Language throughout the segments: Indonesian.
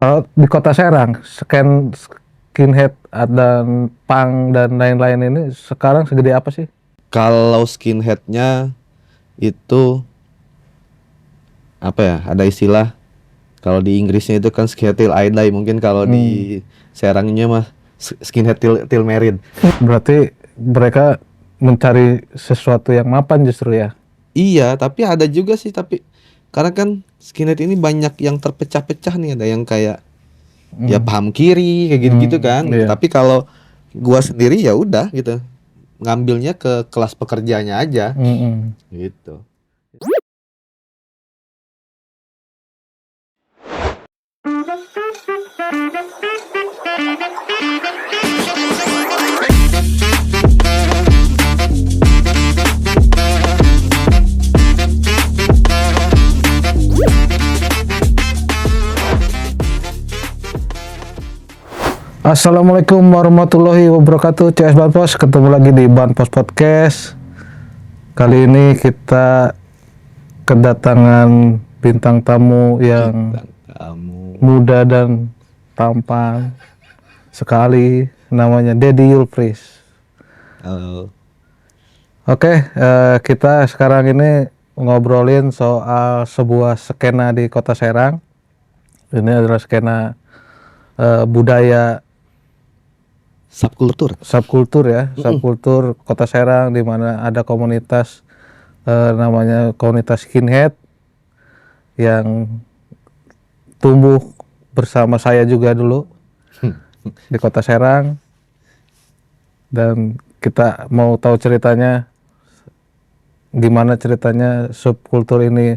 Kalau di Kota Serang, skinhead dan punk dan lain-lain ini sekarang segede apa sih? Kalau skinheadnya itu apa ya? Ada istilah kalau di Inggrisnya itu kan skinhead till I die. Mungkin kalau di Serangnya mah skinhead till married. Berarti mereka mencari sesuatu yang mapan justru ya? Iya, tapi ada juga sih karena kan skinhead ini banyak yang terpecah-pecah nih. Ada yang kayak ya Hmm. paham kiri kayak gitu-gitu kan. Gitu. Iya. Tapi kalau gua sendiri ya udah gitu. Ngambilnya ke kelas pekerjanya aja Mm-mm. gitu. Assalamualaikum warahmatullahi wabarakatuh. CS Banpos, ketemu lagi di Banpos Podcast. Kali ini kita kedatangan bintang tamu yang Bintang tamu. muda dan tampan sekali, namanya Deddy Yulpris. Halo. Oke, kita sekarang ini ngobrolin soal sebuah skena di Kota Serang. Ini adalah skena budaya Subkultur. ya, subkultur Kota Serang, di mana ada komunitas namanya komunitas skinhead yang tumbuh bersama saya juga dulu di Kota Serang, dan kita mau tahu ceritanya, gimana ceritanya subkultur ini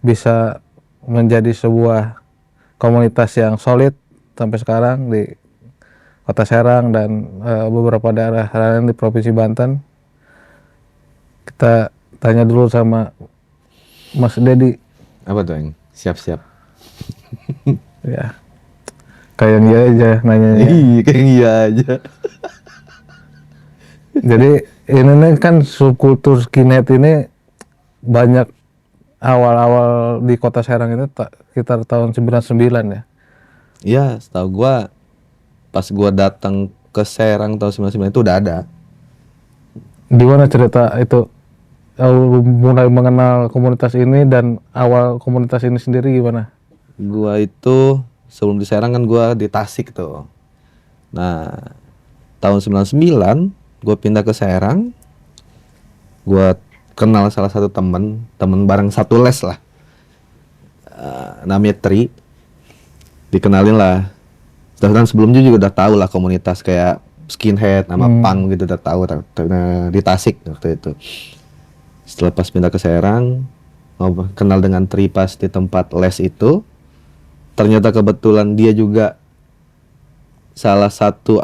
bisa menjadi sebuah komunitas yang solid sampai sekarang di Kota Serang dan beberapa daerah lain di Provinsi Banten. Kita tanya dulu sama Mas Deddy. Apa tuh yang siap-siap? Ya, kayak dia aja nanyanya. Iya, kayak iya aja. Jadi ini nih kan subkultur skinhead ini banyak awal-awal di Kota Serang itu sekitar tahun 99 ya. Iya, setahu gua pas gua datang ke Serang tahun 99 itu udah ada. Gimana cerita itu mulai mengenal komunitas ini, dan awal komunitas ini sendiri gimana? Gua itu sebelum di Serang kan gua di Tasik tuh. Nah, tahun 99 gua pindah ke Serang. Gua kenal salah satu temen bareng satu les lah. Namanya Tri. Dikenalin lah. Dan sebelumnya juga udah tahu lah komunitas kayak skinhead sama punk gitu udah tahu di Tasik waktu itu. Setelah pas pindah ke Serang, kenal dengan Tri pas di tempat les itu. Ternyata kebetulan dia juga salah satu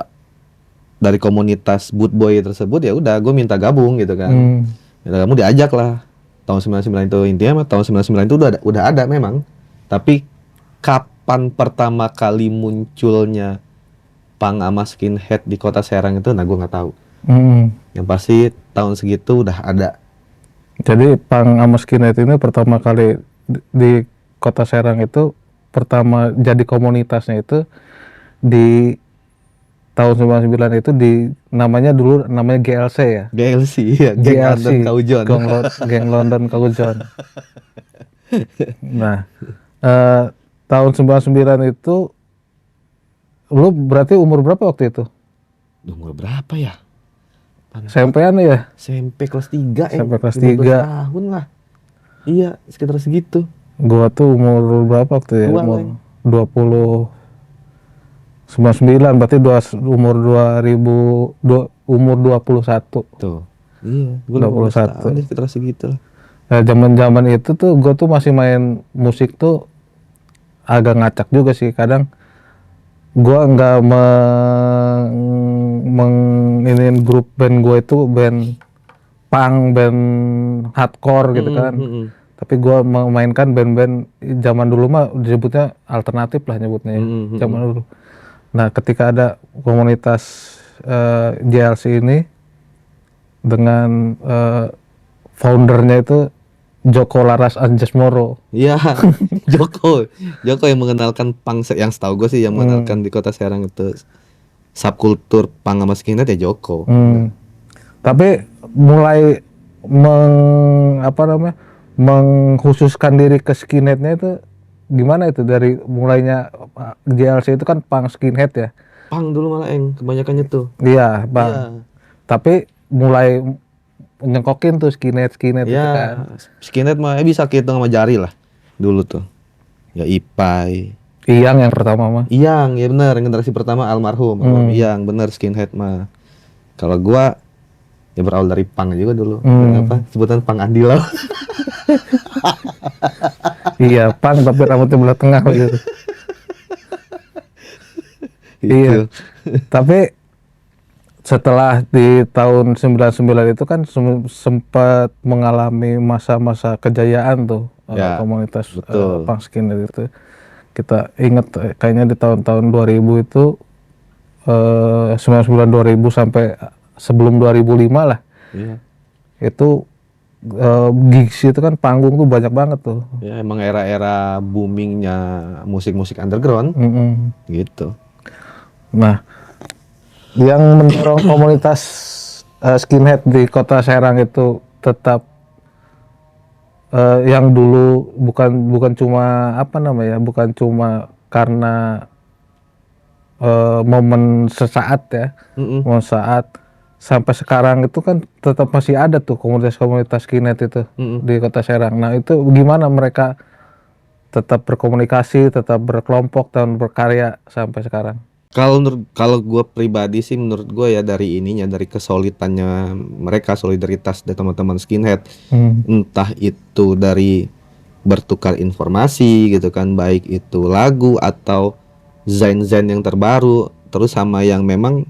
dari komunitas boot boy tersebut. Ya udah, gue minta gabung gitu kan. Kamu diajak lah. Tahun 99 itu intinya tahun 99 itu udah ada memang. Tapi kapan pertama kali munculnya punk sama skinhead di Kota Serang itu, nah gue nggak tahu. Yang pasti tahun segitu udah ada. Jadi punk sama skinhead ini pertama kali di Kota Serang itu, pertama jadi komunitasnya itu di tahun 99 itu, namanya GLC ya. GLC ya, Geng London Kaujon. Geng London Kaujon. Nah, tahun 99 itu lu berarti umur berapa waktu itu? Umur berapa ya? SMP-an ya? SMP kelas 3 SMP kelas 15 3. tahun lah. Iya, sekitar segitu. Gua tuh umur berapa waktu ya? Tua, Umur Leng. 99, berarti umur 21. Tuh. Iya, gue 21. tahun ya, sekitar segitu lah. Nah, zaman itu tuh gue tuh masih main musik tuh agak ngacak juga sih. Kadang gue nggak iniin grup band gue itu band punk, band hardcore gitu kan. Tapi gue memainkan band-band zaman dulu mah disebutnya alternatif lah nyebutnya ya, zaman dulu. Nah, ketika ada komunitas JLC ini dengan foundernya itu Joko Laras Anjas Moro. Iya, Joko yang mengenalkan punk, yang setahu gue sih yang mengenalkan di Kota Serang itu subkultur punk sama skinhead ya Joko. Tapi mulai mengkhususkan diri ke skinheadnya itu gimana itu dari mulainya JLC itu kan punk skinhead ya. Punk dulu malah kebanyakannya tuh. Iya, Bang. Iya. Tapi mulai nyengkokin tuh skinhead itu Ya, kan. skinhead mah bisa kehitung sama jari lah dulu tuh. Ya Ipai, Iyang yang pertama mah. Iyang, ya benar, generasi pertama almarhum Iyang, benar skinhead mah. Kalau gua ya berawal dari punk juga dulu. Dan apa? Sebutan punk Andila. Iya, punk tapi rambutnya belah tengah gitu. Iya. Tapi setelah di tahun 99 itu kan sempat mengalami masa-masa kejayaan tuh Ya, komunitas betul. punk skinhead itu. Kita ingat kayaknya di tahun-tahun 2000 itu 99 2000 sampai sebelum 2005 lah. Iya. Itu gigs itu kan panggung tuh banyak banget tuh. Ya emang era-era boomingnya musik-musik underground gitu. Nah, yang mendorong komunitas skinhead di Kota Serang itu tetap yang dulu bukan cuma bukan cuma karena momen sesaat ya, momen saat, sampai sekarang itu kan tetap masih ada tuh komunitas-komunitas skinhead itu di Kota Serang. Nah itu gimana mereka tetap berkomunikasi, tetap berkelompok dan berkarya sampai sekarang? Kalau gue pribadi sih menurut gue ya dari kesolidannya mereka, solidaritas dari teman-teman skinhead, entah itu dari bertukar informasi gitu kan, baik itu lagu atau zain-zain yang terbaru, terus sama yang memang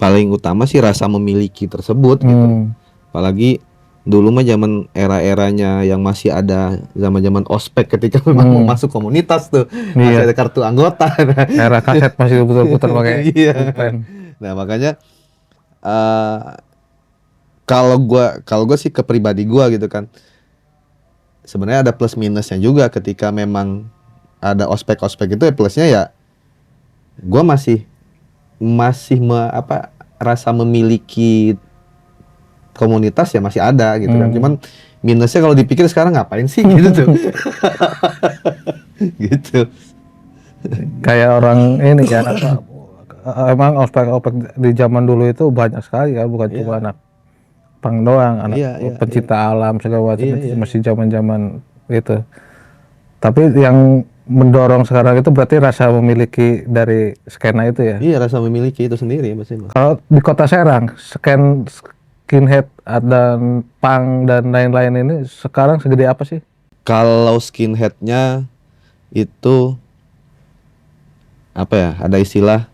paling utama sih rasa memiliki tersebut gitu. Apalagi dulu mah zaman era-eranya yang masih ada zaman-zaman ospek ketika memang mau masuk komunitas tuh, masih ada kartu anggota. Era kaset masih putar-putar pakai pulpen. Nah makanya kalau gue sih ke pribadi gue gitu kan, sebenarnya ada plus minusnya juga ketika memang ada ospek-ospek itu. Ya plusnya ya gue masih rasa memiliki komunitas ya masih ada gitu kan. Cuman minusnya kalau dipikir sekarang ngapain sih gitu tuh. Gitu. Kayak orang ini kan emang ospek-ospek di zaman dulu itu banyak sekali kan, bukan cuma anak punk doang, anak pencinta alam segala macam itu masih zaman-zaman itu. Tapi yang mendorong sekarang itu berarti rasa memiliki dari skena itu ya. Iya, rasa memiliki itu sendiri Mas. Kalau di Kota Serang, skinhead dan punk dan lain-lain ini sekarang segede apa sih? Kalau skinheadnya itu apa ya? Ada istilah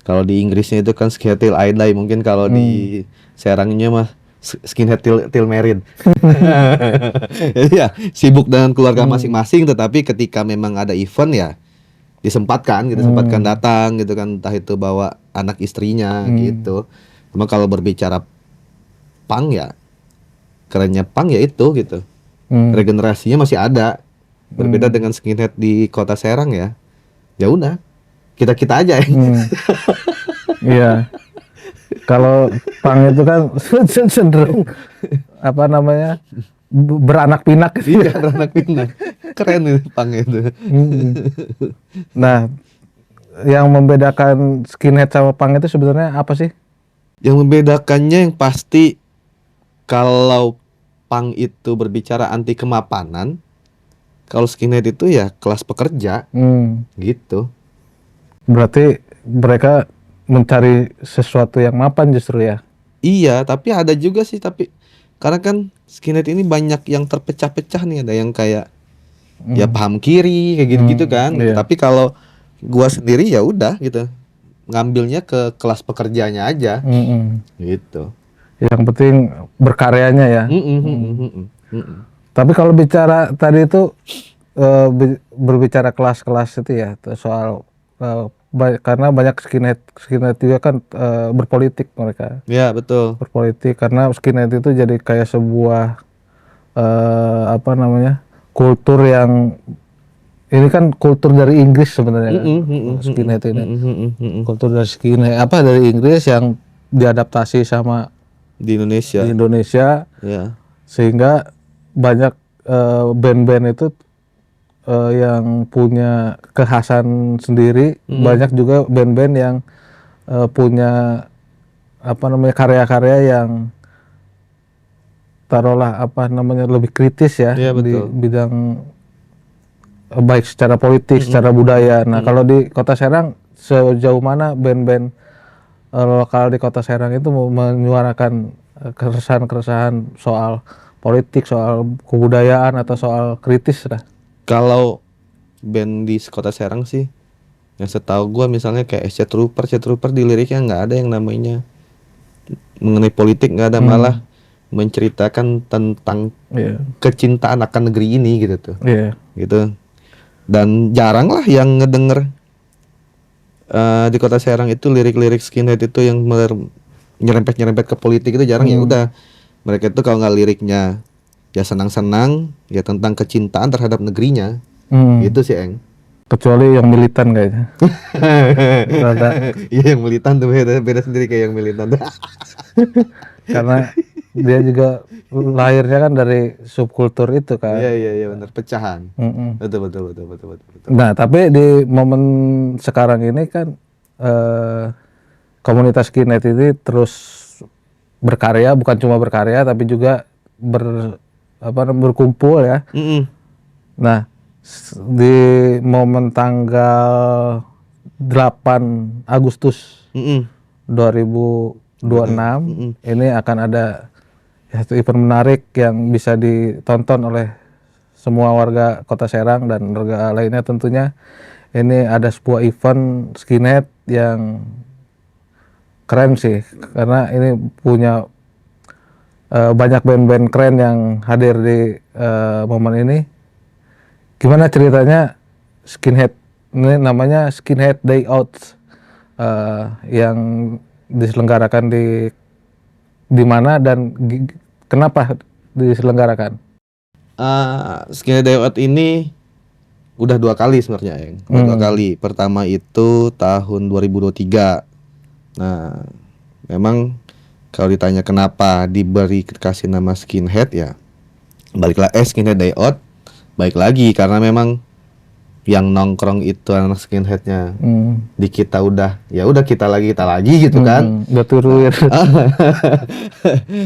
kalau di Inggrisnya itu kan skinhead till I die, mungkin kalau di Serangnya mah skinhead till married. Ya, sibuk dengan keluarga masing-masing, tetapi ketika memang ada event ya disempatkan datang gitu kan, entah itu bawa anak istrinya gitu. Cuma kalau berbicara punk ya, kerennya punk ya itu gitu. Regenerasinya masih ada. Berbeda dengan skinhead di Kota Serang ya. Ya udah, kita aja ya. Iya. Kalau punk itu kan cenderung beranak pinak gitu. Iya, beranak pinak. Keren itu punk itu. Nah, yang membedakan skinhead sama punk itu sebenarnya apa sih? Yang membedakannya yang pasti, kalau punk itu berbicara anti kemapanan, kalau skinhead itu ya kelas pekerja. Gitu. Berarti mereka mencari sesuatu yang mapan justru ya? Iya, tapi ada juga sih, tapi karena kan skinhead ini banyak yang terpecah-pecah nih, ada yang kayak ya paham kiri kayak gitu-gitu kan. Iya. Tapi kalau gua sendiri ya udah gitu, ngambilnya ke kelas pekerjanya aja. Gitu. Yang penting berkaryanya ya. Tapi kalau bicara tadi itu berbicara kelas-kelas itu ya, soal karena banyak skinhead juga kan berpolitik mereka. Ya betul. Berpolitik karena skinhead itu jadi kayak sebuah apa namanya, kultur yang ini kan kultur dari Inggris sebenarnya kan, skinhead ini. Kultur dari skinhead apa dari Inggris yang diadaptasi sama Di Indonesia. di Indonesia, Ya. sehingga banyak band-band itu yang punya kekhasan sendiri. Banyak juga band-band yang punya apa namanya, karya-karya yang taruhlah apa namanya lebih kritis ya Iya, di betul. bidang baik secara politik, secara budaya. Nah, kalau di Kota Serang sejauh mana band-band lokal di Kota Serang itu menyuarakan keresahan-keresahan soal politik, soal kebudayaan atau soal kritis lah. Kalau band di Kota Serang sih, yang setahu gua misalnya kayak SC Trooper di liriknya nggak ada yang namanya mengenai politik, nggak ada, malah menceritakan tentang Iya. kecintaan akan negeri ini gitu tuh. Iya. Gitu. Dan jarang lah yang ngedenger di Kota Serang itu lirik-lirik skinhead itu yang nyerempet-nyerempet ke politik itu jarang. Ya udah, mereka itu kalau nggak liriknya ya senang-senang, ya tentang kecintaan terhadap negerinya. Gitu sih, Eng. Kecuali yang militan kayaknya. Rada. Iya, yang militan tuh beda sendiri kayak yang militan. Karena dia juga lahirnya kan dari subkultur itu kan. Iya benar, pecahan. Mm-mm. Betul. Nah, tapi di momen sekarang ini kan komunitas skinhead ini terus berkarya, bukan cuma berkarya tapi juga berkumpul ya. Nah, di momen tanggal 8 Agustus 2026 ini akan ada satu event menarik yang bisa ditonton oleh semua warga Kota Serang dan warga lainnya tentunya. Ini ada sebuah event skinhead yang keren sih, karena ini punya banyak band-band keren yang hadir di momen ini. Gimana ceritanya skinhead ini, namanya Skinhead Day Out, yang diselenggarakan di mana dan kenapa diselenggarakan? Skinhead Day Out ini udah 2 kali sebenarnya, Eng. Udah 2 kali. Pertama itu tahun 2023. Nah, memang kalau ditanya kenapa kasih nama skinhead, ya baiklah Skinhead Day Out, baik lagi karena memang yang nongkrong itu anak skinheadnya di kita udah kita lagi gitu kan. Udah turuin.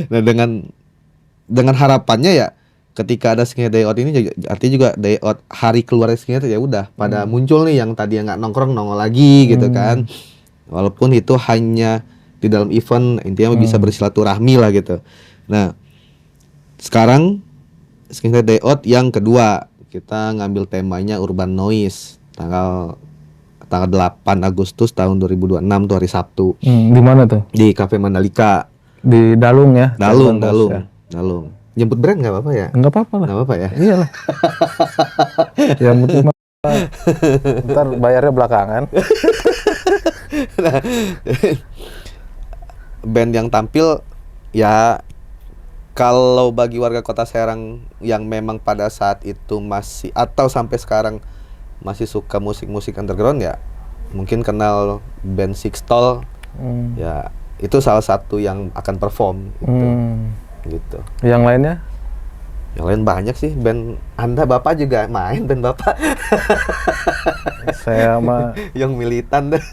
Nah, dengan harapannya ya ketika ada Skinhead Day Out ini artinya juga Day Out hari keluar skinhead, ya udah pada muncul nih yang tadi nggak nongkrong nongol lagi gitu kan. Walaupun itu hanya di dalam event, intinya bisa bersilaturahmi lah gitu. Nah, sekarang Skinhead Day Out yang kedua, kita ngambil temanya Urban Noise, tanggal 8 Agustus tahun 2026 tuh, hari Sabtu. Di mana tuh? Di Cafe Mandalika. Di Dalung ya? Dalung. Nyebut brand nggak apa-apa ya? Nggak apa-apa lah. Nggak apa-apa ya? Iyalah. Yang penting ntar bayarnya belakangan. Nah, band yang tampil ya, kalau bagi warga Kota Serang yang memang pada saat itu masih atau sampai sekarang masih suka musik-musik underground, ya mungkin kenal band Sixtol. Ya itu salah satu yang akan perform gitu. Yang lainnya? Yang lain banyak sih, band Anda Bapak juga main, band Bapak. Saya mah yang militan deh.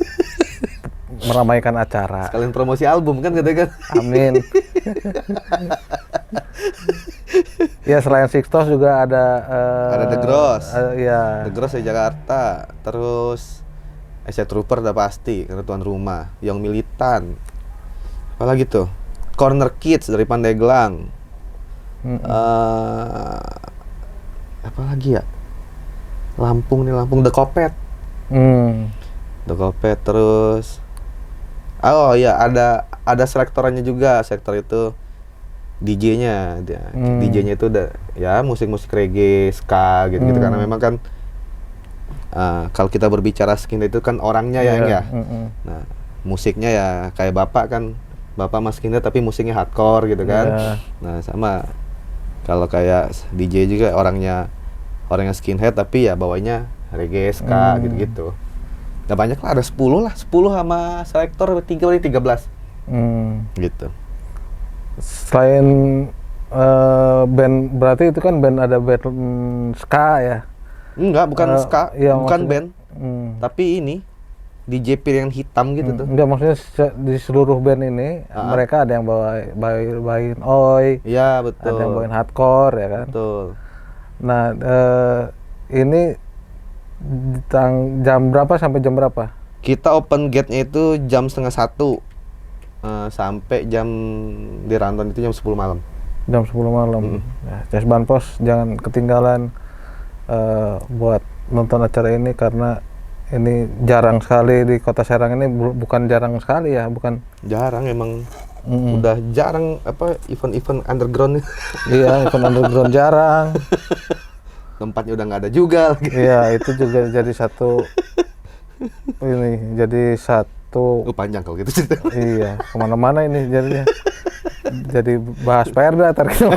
meramaikan acara. Sekalian promosi album kan, katanya kan. Amin. Ya, selain Sixtos juga ada The Gross. Ya. The Gross di Jakarta. Terus SC Trooper udah pasti karena tuan rumah. Yang militan. Apalagi tuh? Corner Kids dari Pandeglang. Apalagi ya? Lampung The Kopet. The Kopet. Terus oh iya, ada selektorannya juga. Sektor itu DJ-nya, DJ-nya itu udah ya musik-musik reggae, ska gitu-gitu. Karena memang kan kalau kita berbicara skinhead itu kan orangnya ya, ya. Nah, musiknya ya kayak Bapak kan, Bapak mas skinhead tapi musiknya hardcore gitu kan. Nah, sama Kalau kayak DJ juga orangnya skinhead tapi ya bawanya reggae, ska gitu-gitu. Nah banyak lah, ada 10 lah, 10 sama selektor 13 gitu. Selain band, berarti itu kan band, ada band ska ya? Enggak, bukan ska, iya, bukan maksudnya- band. Tapi ini DJ piringan hitam gitu tuh. Enggak, maksudnya di seluruh band ini mereka ada yang bawain oi, Iya, ada betul. yang bawain hardcore ya kan. Betul. Nah, ini jam berapa sampai jam berapa? Kita open gate-nya itu jam 12:30 sampai jam di Ranton itu jam 10 malam. Jam 10 malam. Nah, Jazz Banpos jangan ketinggalan buat nonton acara ini, karena ini jarang sekali di Kota Serang ini, bukan jarang sekali ya, bukan. Jarang emang. Udah jarang apa event-event underground. Iya, event underground jarang. Tempatnya udah nggak ada juga. Iya, itu juga jadi satu ini, jadi satu. Panjang kalau gitu cerita. Iya, kemana-mana ini jadinya. Jadi bahas Perda ntar kita.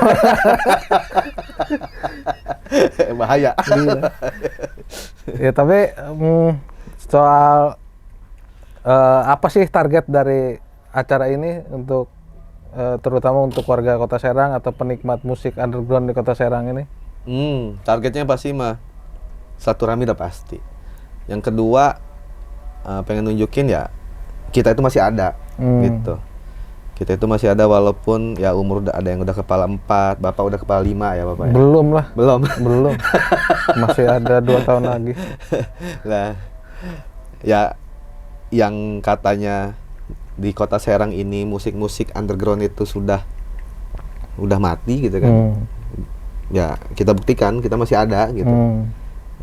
Bahaya. Iya. Ya tapi soal apa sih target dari acara ini untuk terutama untuk warga Kota Serang atau penikmat musik underground di Kota Serang ini? Targetnya pasti mah silaturahmi udah pasti. Yang kedua pengen nunjukin ya kita itu masih ada gitu. Kita itu masih ada walaupun ya umur udah ada yang udah kepala 4, Bapak udah kepala 5 ya Bapak ya? Belum lah. Belum. Belum. Masih ada 2 tahun lagi. Lah ya yang katanya di Kota Serang ini musik-musik underground itu sudah mati gitu kan. Ya kita buktikan kita masih ada gitu.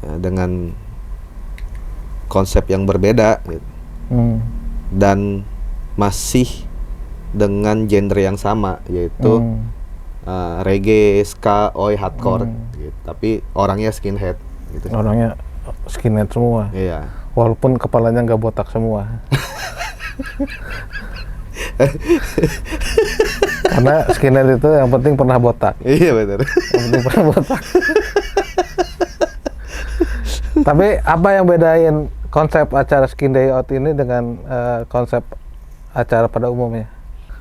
Ya, dengan konsep yang berbeda gitu. Dan masih dengan genre yang sama, yaitu reggae, ska, oi, hardcore gitu. Tapi orangnya skinhead gitu. Orangnya skinhead semua. Iya. Walaupun kepalanya nggak botak semua. Karena skinhead itu yang penting pernah botak. Iya benar. Yang penting pernah botak. Tapi apa yang bedain konsep acara Skin Day Out ini dengan konsep acara pada umumnya?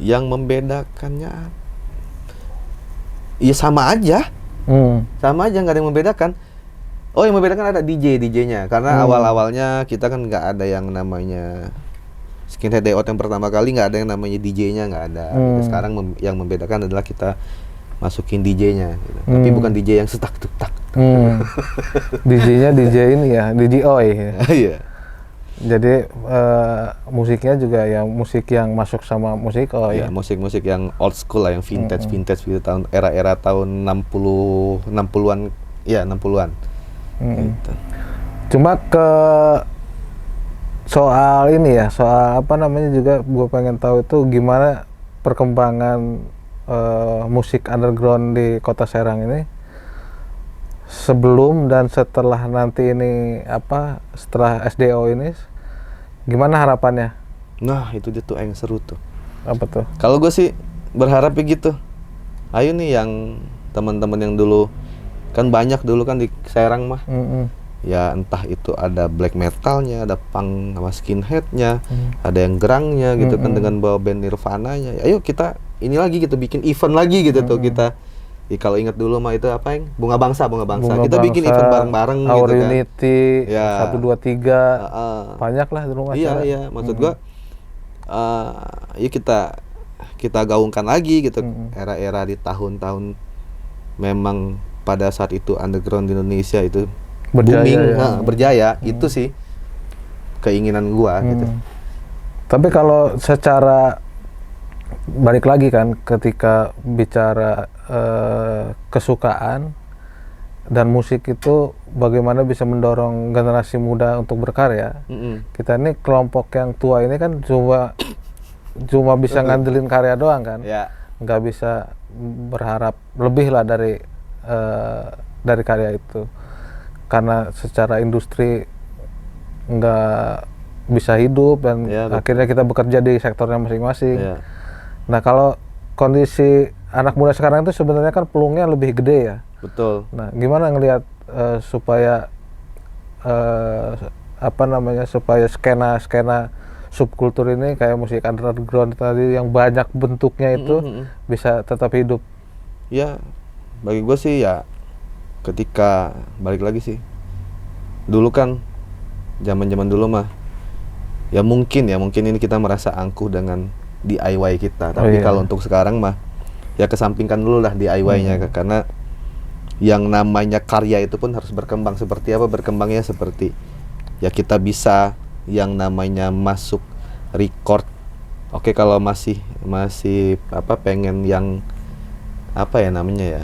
Yang membedakannya ya sama aja. Sama aja, nggak ada yang membedakan. Oh, yang membedakan ada DJ-nya. Karena awal-awalnya kita kan nggak ada yang namanya Skinhead Day Out yang pertama kali, nggak ada yang namanya DJ-nya, nggak ada. Gitu. Sekarang yang membedakan adalah kita masukin DJ-nya gitu. Tapi bukan DJ yang setak-tuk-tak. DJ-nya DJ ini ya, DJ Oi. Iya. Jadi musiknya juga ya musik yang masuk sama musik Oi. Ya, musik-musik yang old school lah, yang vintage gitu, tahun era-era tahun 60-an. Ya, 60-an. Gitu. Cuma ke soal ini ya, soal apa namanya juga gue pengen tahu itu gimana perkembangan musik underground di Kota Serang ini sebelum dan setelah nanti ini setelah SDO ini, gimana harapannya? Nah, itu dia tuh yang seru tuh. Apa tuh? Kalau gue sih berharap begitu. Ayo nih yang teman-teman yang dulu kan banyak dulu kan di Serang mah. Ya entah itu ada black metalnya, ada punk sama skinheadnya, ada yang gerangnya gitu kan dengan bawa band Nirvana-nya. Ayo kita ini lagi gitu, bikin event lagi gitu tuh kita. Kalau ingat dulu mah itu apa yang Bunga Bangsa. Kita bikin event bareng-bareng gitu Our kan. Unity, Ya. 1, 2, 3, banyak lah di rumah acara. Iya, maksud gua yuk kita gaungkan lagi gitu era-era di tahun-tahun memang pada saat itu underground di Indonesia itu Berjaya, booming, ya. berjaya. Itu sih keinginan gua gitu. Tapi kalau secara balik lagi kan ketika bicara kesukaan dan musik itu bagaimana bisa mendorong generasi muda untuk berkarya. Kita ini kelompok yang tua ini kan cuma bisa ngandelin karya doang kan. Ya. Nggak bisa berharap lebih lah dari karya itu. Karena secara industri nggak bisa hidup dan Ya, akhirnya kita bekerja di sektornya masing-masing. Ya. Nah kalau kondisi anak muda sekarang itu sebenarnya kan peluangnya lebih gede ya. Betul. Nah, gimana ngelihat supaya supaya skena subkultur ini kayak musik underground tadi yang banyak bentuknya itu bisa tetap hidup? Ya, bagi gue sih ya ketika balik lagi sih. Dulu kan zaman dulu mah ya mungkin ini kita merasa angkuh dengan DIY kita. Tapi kalau untuk sekarang mah ya kesampingkan dulu lah DIY-nya karena yang namanya karya itu pun harus berkembang. Seperti apa berkembangnya? Seperti ya kita bisa yang namanya masuk record. Oke, kalau masih pengen yang apa ya namanya ya,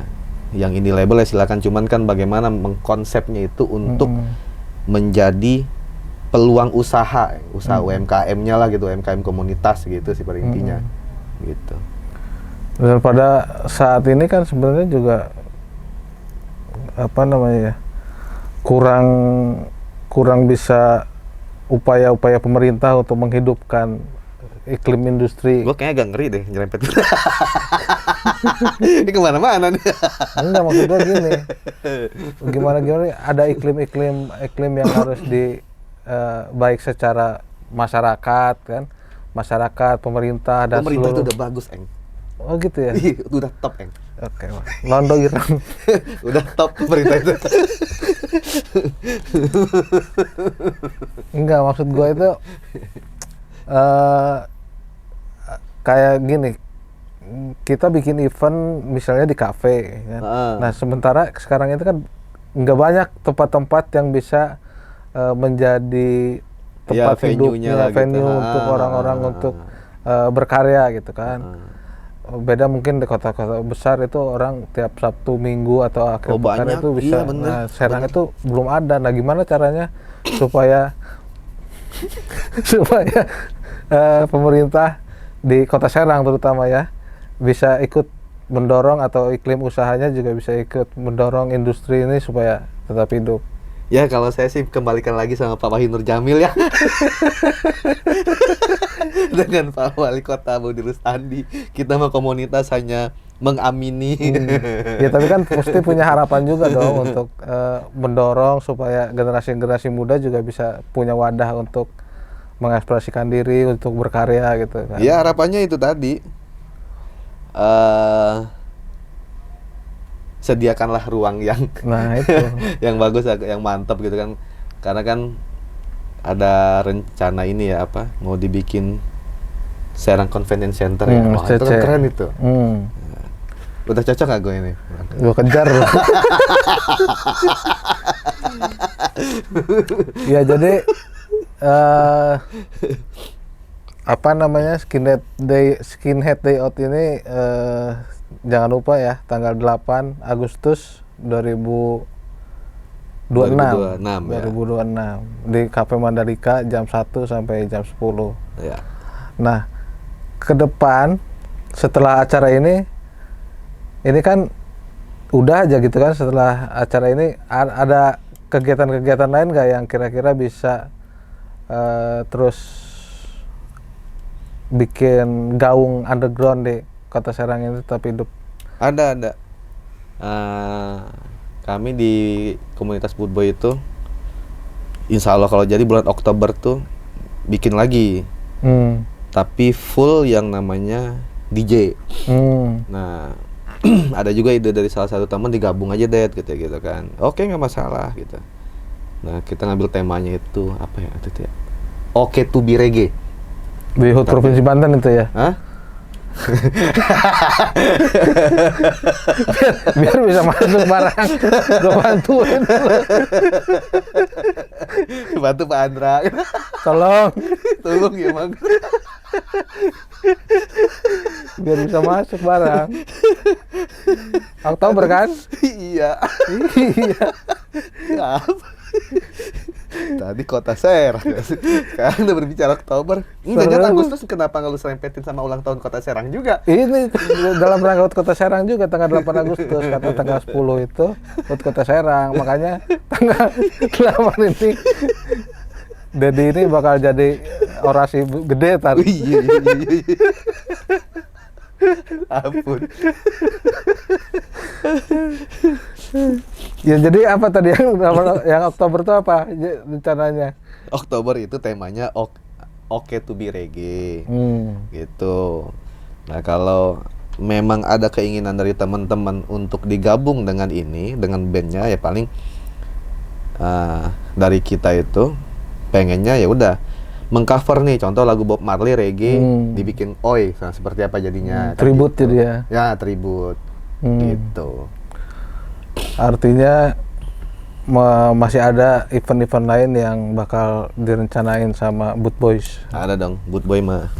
yang ini label ya silakan, cuman kan bagaimana mengkonsepnya itu untuk menjadi peluang usaha UMKM-nya lah gitu, UMKM komunitas gitu sih pada intinya gitu. Dan pada saat ini kan sebenarnya juga kurang bisa upaya-upaya pemerintah untuk menghidupkan iklim industri. Gue kayaknya agak ngeri deh nyerempet. Ini kemana-mana nih. Enggak, maksud gue gini, gimana ada iklim yang harus baik secara masyarakat kan, pemerintah dan pemerintah itu seluruh. udah bagus, Eng. Oh gitu ya. Udah top, Eng. Oke, Londo Irang. Udah top pemerintah itu. Enggak, maksud gue itu kayak gini, kita bikin event misalnya di kafe kan? Nah sementara sekarang itu kan nggak banyak tempat-tempat yang bisa menjadi tempat hidupnya, venue untuk orang-orang untuk berkarya gitu kan. Beda mungkin di kota-kota besar itu orang tiap Sabtu Minggu atau akhir pekan itu bisa. Nah Serang itu belum ada. Nah gimana caranya supaya pemerintah di Kota Serang terutama ya bisa ikut mendorong, atau iklim usahanya juga bisa ikut mendorong industri ini supaya tetap hidup? Ya kalau saya sih kembalikan lagi sama Pak Wahyu Nur Jamil ya. Dengan Pak Wali Kota Budi Rustandi, kita mah komunitas hanya mengamini. Ya tapi kan pasti punya harapan juga dong untuk mendorong supaya generasi muda juga bisa punya wadah untuk mengekspresikan diri, untuk berkarya gitu kan. Ya harapannya itu tadi, sediakanlah ruang yang itu yang bagus, yang mantap gitu kan. Karena kan ada rencana ini ya mau dibikin Serang Convention Center ya. Wah, itu keren itu. Udah cocok gak gue ini? Gue kejar. Ya jadi Skinhead Day Out ini jangan lupa ya, tanggal 8 Agustus 2026 di Cafe Mandalika jam 1 sampai jam 10 ya. Nah ke depan setelah acara ini kan udah aja gitu kan, setelah acara ini ada kegiatan-kegiatan lain nggak yang kira-kira bisa terus bikin gaung underground di Kota Serang ini tetap hidup? Ada. Kami di komunitas Bootboy itu insya Allah kalau jadi bulan Oktober tuh bikin lagi, tapi full yang namanya DJ. Nah ada juga ide dari salah satu teman, digabung aja deh gitu kan. Oke, nggak masalah gitu. Nah kita ngambil temanya itu apa ya itu ya, Oke to be reggae di HUT Provinsi Banten itu ya. biar bisa masuk barang, gue bantuin. Bantu Pak Andra. Tolong ya Bang. Biar bisa masuk barang. Oktober kan? Iya. Tadi Kota Serang. Sekarang udah berbicara Oktober. Jangan Agustus, kenapa nggak lu serempetin sama ulang tahun Kota Serang juga? Ini dalam rangka Kota Serang juga, tanggal 8 Agustus. Kata tanggal 10 itu Kota Serang. Makanya tanggal 8 ini Dedi ini bakal jadi orasi gede tadi. Ampun. Ya jadi apa tadi yang Oktober itu apa rencananya? Oktober itu temanya Oke to be reggae. Gitu. Nah, kalau memang ada keinginan dari teman-teman untuk digabung dengan ini, dengan bandnya, ya paling dari kita itu pengennya ya udah mengcover nih, contoh lagu Bob Marley reggae dibikin oi, nah, seperti apa jadinya? Tribut gitu. jadi ya. Ya, tribut. Gitu. Artinya masih ada event-event lain yang bakal direncanain sama Boot Boys. Ada dong, Boot Boy mah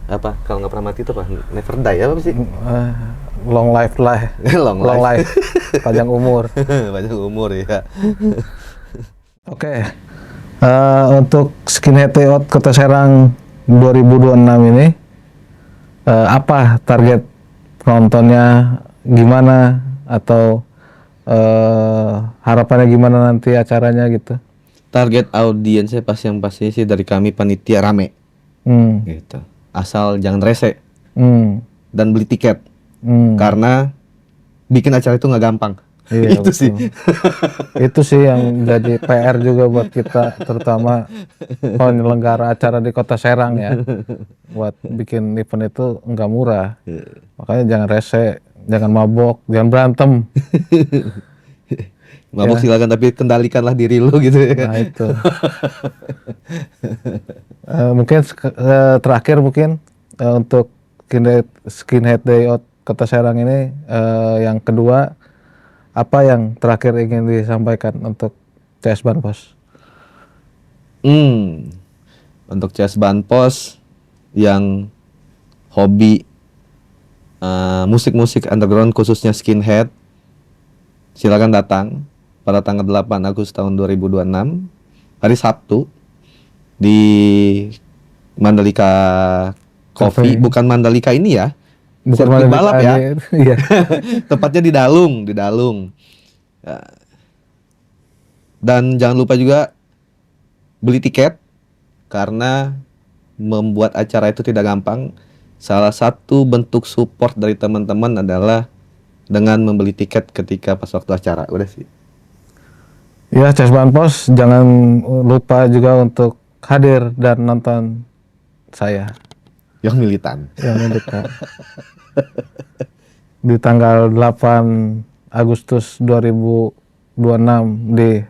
apa? Kalau nggak pernah mati itu apa? Never die apa sih? Long life lah. Long life. Panjang umur. Panjang umur ya. Oke. Untuk Skinhead Day Out Kota Serang 2026 ini apa target penontonnya, gimana atau harapannya gimana nanti acaranya gitu? Target audiensnya yang pasti sih dari kami panitia rame. Gitu. Asal jangan rese. Dan beli tiket. Karena bikin acara itu nggak gampang. Iya, itu betul. sih. Itu sih yang jadi PR juga buat kita, terutama penyelenggara acara di Kota Serang ya. Buat bikin event itu nggak murah. Makanya jangan rese, jangan mabok, jangan berantem. Mabok silakan, tapi kendalikanlah diri lu gitu ya. Nah itu. Mungkin terakhir mungkin untuk Skinhead Day Out Kota Serang ini yang kedua, apa yang terakhir ingin disampaikan untuk CS Banpos? Untuk CS Banpos yang hobi musik-musik underground khususnya skinhead, silakan datang pada tanggal 8 Agustus tahun 2026 hari Sabtu di Mandalika Coffee. Bukan Mandalika ini ya, bukan sirkuit balap ya. Iya. Tepatnya di Dalung. Ya. Dan jangan lupa juga beli tiket, karena membuat acara itu tidak gampang. Salah satu bentuk support dari teman-teman adalah dengan membeli tiket ketika pas waktu acara. Udah sih. Ya, CS Banpos jangan lupa juga untuk hadir dan nonton saya. Yang militan. Di tanggal 8 Agustus 2026 di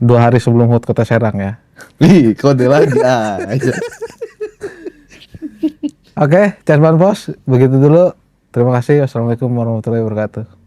2 hari sebelum HUT Kota Serang ya. Ih, kode lagi aja. Oke, CS Banpos begitu dulu. Terima kasih. Wassalamualaikum warahmatullahi wabarakatuh.